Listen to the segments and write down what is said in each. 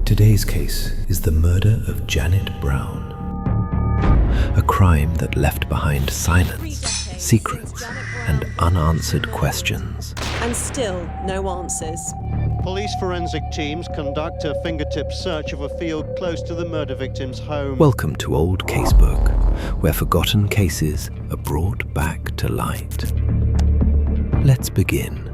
Today's case is the murder of Janet Brown. A crime that left behind silence, secrets, and unanswered questions. And still no answers. Police forensic teams conduct a fingertip search of a field close to the murder victim's home. Welcome to Old Casebook, where forgotten cases are brought back to light. Let's begin.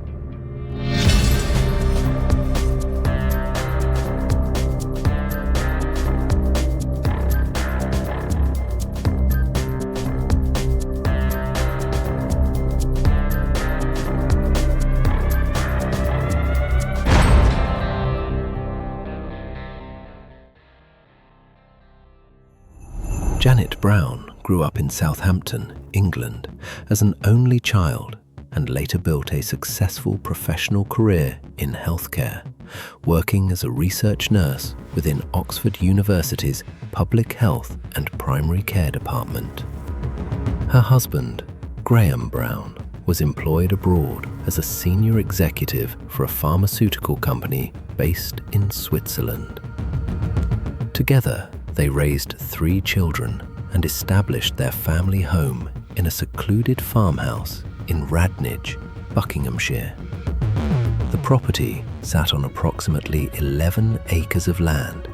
Janet Brown grew up in Southampton, England, as an only child and later built a successful professional career in healthcare, working as a research nurse within Oxford University's Public Health and Primary Care Department. Her husband, Graham Brown, was employed abroad as a senior executive for a pharmaceutical company based in Switzerland. Together, they raised 3 children and established their family home in a secluded farmhouse in Radnage, Buckinghamshire. The property sat on approximately 11 acres of land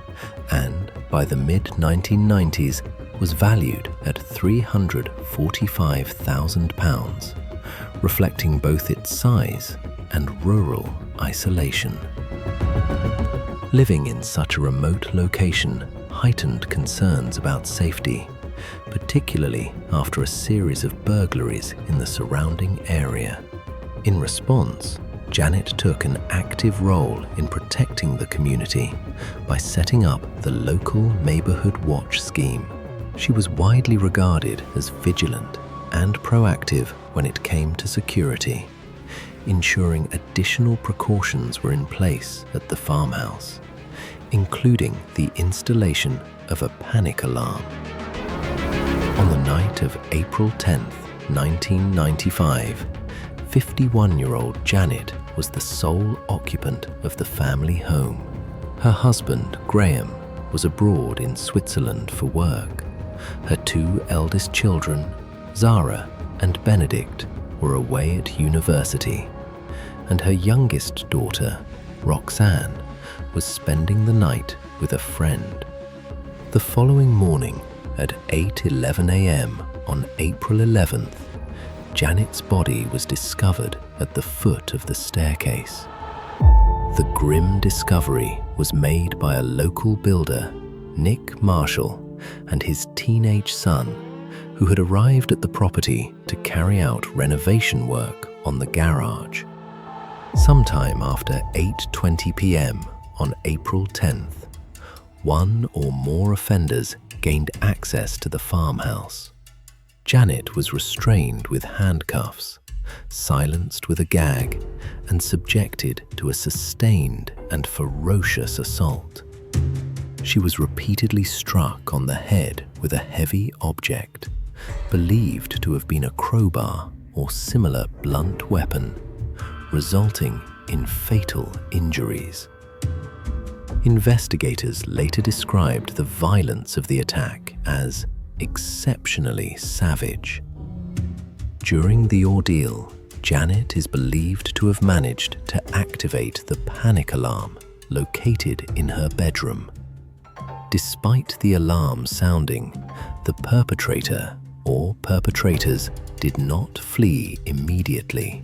and, by the mid-1990s, was valued at £345,000, reflecting both its size and rural isolation. Living in such a remote location heightened concerns about safety, particularly after a series of burglaries in the surrounding area. In response, Janet took an active role in protecting the community by setting up the local neighborhood watch scheme. She was widely regarded as vigilant and proactive when it came to security, ensuring additional precautions were in place at the farmhouse, including the installation of a panic alarm. On the night of April 10, 1995, 51-year-old Janet was the sole occupant of the family home. Her husband, Graham, was abroad in Switzerland for work. Her 2 eldest children, Zara and Benedict, were away at university, and her youngest daughter, Roxanne, was spending the night with a friend. The following morning, at 8:11 a.m. on April 11th, Janet's body was discovered at the foot of the staircase. The grim discovery was made by a local builder, Nick Marshall, and his teenage son, who had arrived at the property to carry out renovation work on the garage. Sometime after 8:20 p.m. on April 10th, 1 or more offenders gained access to the farmhouse. Janet was restrained with handcuffs, silenced with a gag, and subjected to a sustained and ferocious assault. She was repeatedly struck on the head with a heavy object, believed to have been a crowbar or similar blunt weapon, resulting in fatal injuries. Investigators later described the violence of the attack as exceptionally savage. During the ordeal, Janet is believed to have managed to activate the panic alarm located in her bedroom. Despite the alarm sounding, the perpetrator or perpetrators did not flee immediately.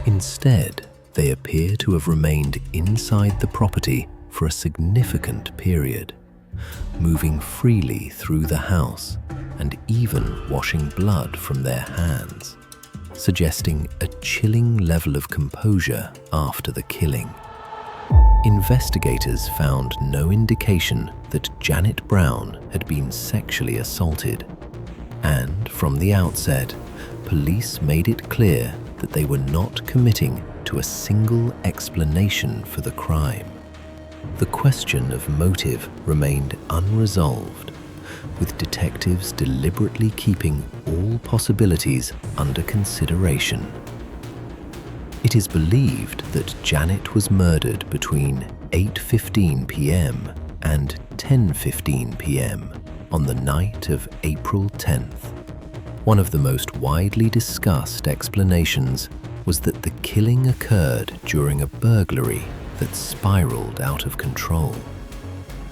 Instead, they appear to have remained inside the property for a significant period, moving freely through the house and even washing blood from their hands, suggesting a chilling level of composure after the killing. Investigators found no indication that Janet Brown had been sexually assaulted, and from the outset, police made it clear that they were not committing to a single explanation for the crime. The question of motive remained unresolved, with detectives deliberately keeping all possibilities under consideration. It is believed that Janet was murdered between 8:15 p.m. and 10:15 p.m. on the night of April 10th. One of the most widely discussed explanations was that the killing occurred during a burglary that spiraled out of control.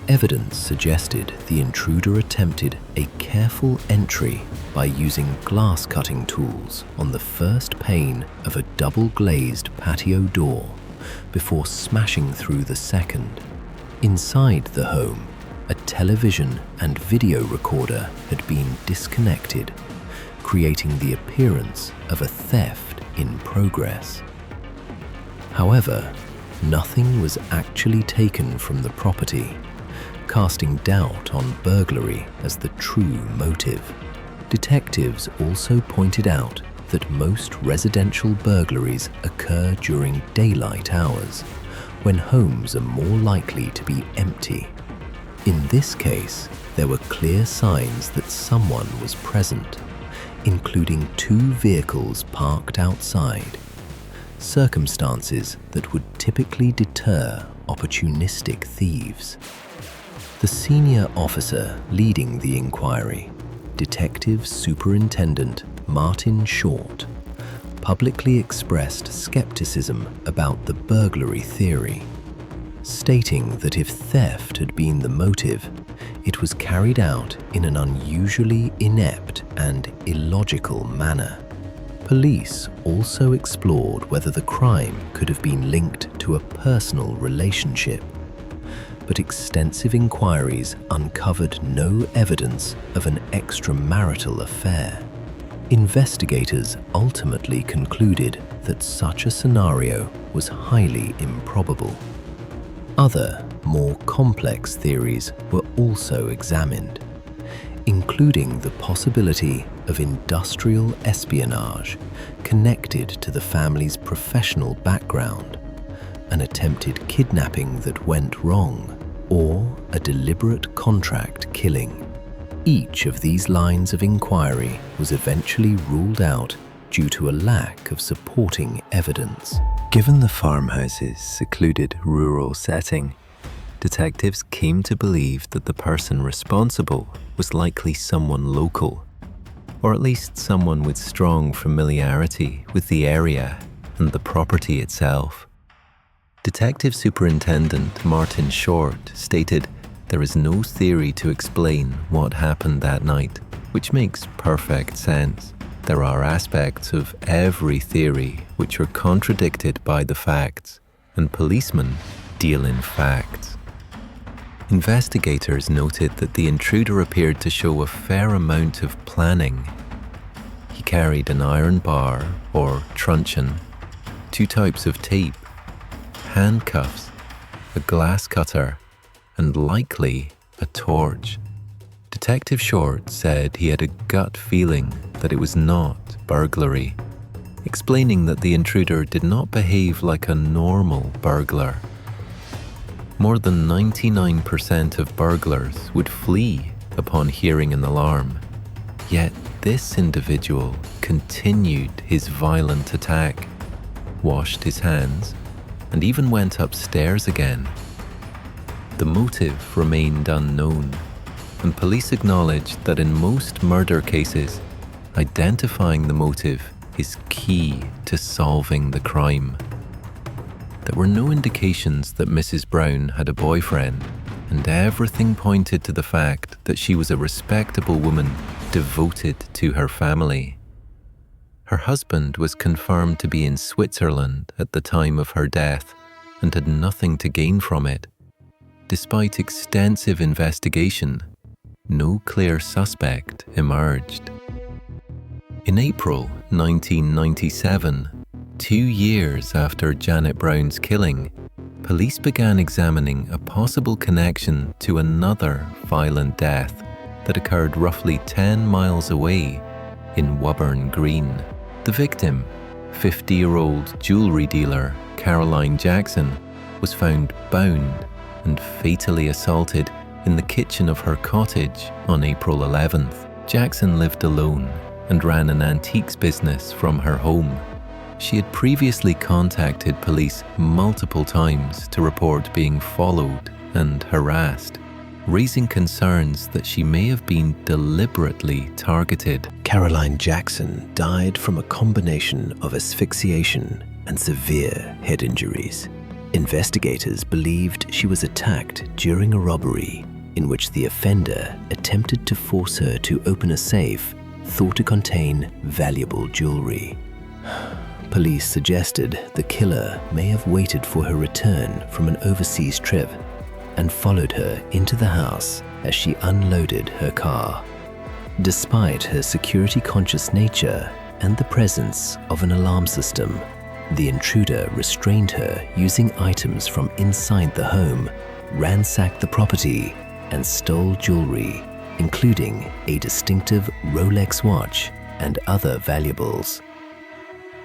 Evidence suggested the intruder attempted a careful entry by using glass-cutting tools on the first pane of a double-glazed patio door before smashing through the second. Inside the home, a television and video recorder had been disconnected, creating the appearance of a theft in progress. However, nothing was actually taken from the property, casting doubt on burglary as the true motive. Detectives also pointed out that most residential burglaries occur during daylight hours, when homes are more likely to be empty. In this case, there were clear signs that someone was present, including 2 vehicles parked outside, circumstances that would typically deter opportunistic thieves. The senior officer leading the inquiry, Detective Superintendent Martin Short, publicly expressed skepticism about the burglary theory, stating that if theft had been the motive, it was carried out in an unusually inept and illogical manner. Police also explored whether the crime could have been linked to a personal relationship, but extensive inquiries uncovered no evidence of an extramarital affair. Investigators ultimately concluded that such a scenario was highly improbable. Other, more complex theories were also examined, including the possibility of industrial espionage connected to the family's professional background, an attempted kidnapping that went wrong, or a deliberate contract killing. Each of these lines of inquiry was eventually ruled out due to a lack of supporting evidence. Given the farmhouse's secluded rural setting, detectives came to believe that the person responsible was likely someone local, or at least someone with strong familiarity with the area and the property itself. Detective Superintendent Martin Short stated, "There is no theory to explain what happened that night," which makes perfect sense. There are aspects of every theory which are contradicted by the facts, and policemen deal in facts. Investigators noted that the intruder appeared to show a fair amount of planning. He carried an iron bar, or truncheon, 2 types of tape, handcuffs, a glass cutter, and likely a torch. Detective Short said he had a gut feeling that it was not burglary, explaining that the intruder did not behave like a normal burglar. More than 99% of burglars would flee upon hearing an alarm, yet this individual continued his violent attack, washed his hands, and even went upstairs again. The motive remained unknown, and police acknowledged that in most murder cases, identifying the motive is key to solving the crime. There were no indications that Mrs. Brown had a boyfriend, and everything pointed to the fact that she was a respectable woman devoted to her family. Her husband was confirmed to be in Switzerland at the time of her death and had nothing to gain from it. Despite extensive investigation, no clear suspect emerged. In April 1997, 2 years after Janet Brown's killing, police began examining a possible connection to another violent death that occurred roughly 10 miles away in Woburn Green. The victim, 50-year-old jewelry dealer Caroline Jackson, was found bound and fatally assaulted in the kitchen of her cottage on April 11th. Jackson lived alone and ran an antiques business from her home. She had previously contacted police multiple times to report being followed and harassed, raising concerns that she may have been deliberately targeted. Caroline Jackson died from a combination of asphyxiation and severe head injuries. Investigators believed she was attacked during a robbery in which the offender attempted to force her to open a safe thought to contain valuable jewelry. Police suggested the killer may have waited for her return from an overseas trip and followed her into the house as she unloaded her car. Despite her security-conscious nature and the presence of an alarm system, the intruder restrained her using items from inside the home, ransacked the property, and stole jewelry, including a distinctive Rolex watch and other valuables.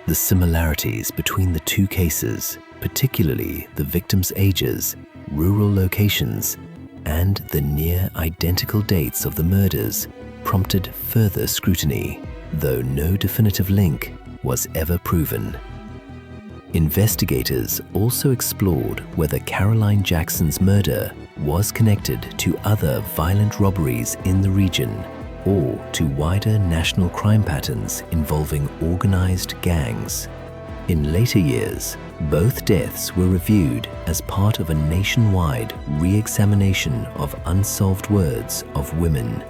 The similarities between the two cases, particularly the victims' ages, rural locations, and the near-identical dates of the murders, prompted further scrutiny, though no definitive link was ever proven. Investigators also explored whether Caroline Jackson's murder was connected to other violent robberies in the region or to wider national crime patterns involving organized gangs. In later years, both deaths were reviewed as part of a nationwide re-examination of unsolved murders of women.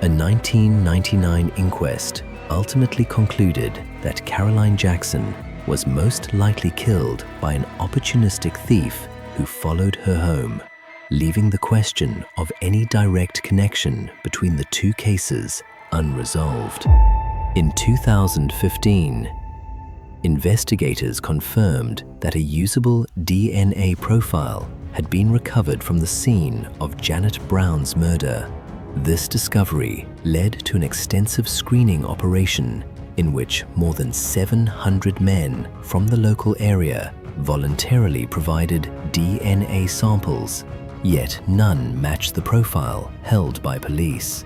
A 1999 inquest ultimately concluded that Caroline Jackson was most likely killed by an opportunistic thief who followed her home, leaving the question of any direct connection between the two cases unresolved. In 2015, investigators confirmed that a usable DNA profile had been recovered from the scene of Janet Brown's murder. This discovery led to an extensive screening operation in which more than 700 men from the local area voluntarily provided DNA samples, yet none matched the profile held by police.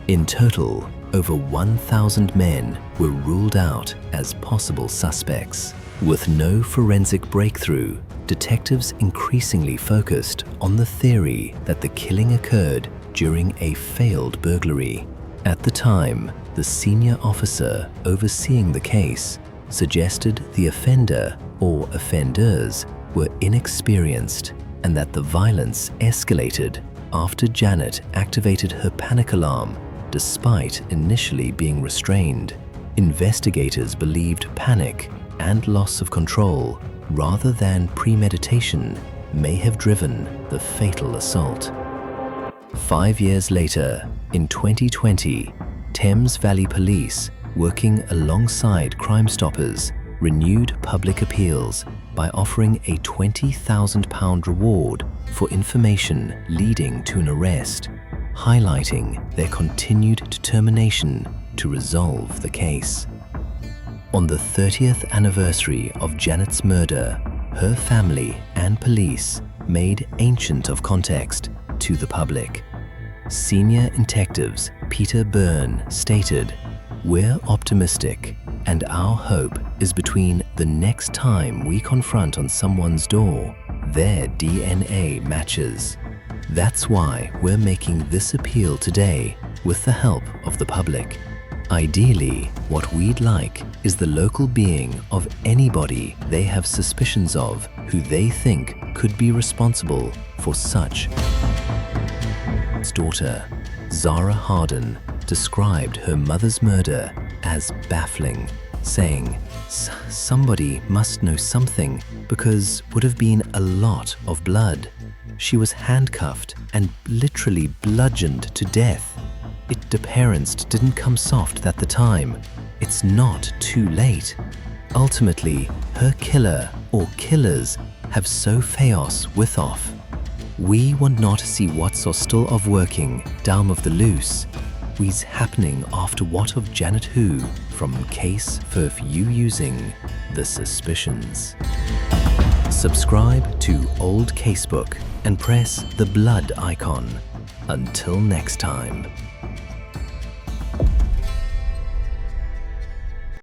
In total, over 1,000 men were ruled out as possible suspects. With no forensic breakthrough, detectives increasingly focused on the theory that the killing occurred during a failed burglary. At the time, the senior officer overseeing the case suggested the offender or offenders were inexperienced and that the violence escalated after Janet activated her panic alarm despite initially being restrained. Investigators believed panic and loss of control rather than premeditation may have driven the fatal assault. 5 years later, in 2020, Thames Valley Police, working alongside Crime Stoppers, renewed public appeals by offering a £20,000 reward for information leading to an arrest, highlighting their continued determination to resolve the case. On the 30th anniversary of Janet's murder, her family and police made Ancient of Context to the public. Senior detectives Peter Byrne stated, "We're optimistic, and our hope is between the next time we confront on someone's door, their DNA matches. That's why we're making this appeal today with the help of the public. Ideally, what we'd like is the local being of anybody they have suspicions of who they think could be responsible for such." Daughter, Zara Harden, described her mother's murder as baffling, saying, "Somebody must know something because would have been a lot of blood. She was handcuffed and literally bludgeoned to death. The parents didn't come soft at the time. It's not too late. Ultimately, her killer or killers have so chaos with off. We want not to see what's so still of working down of the loose. We's happening after what of Janet Who from case for you using the suspicions." Subscribe to Old Casebook and press the blood icon. Until next time.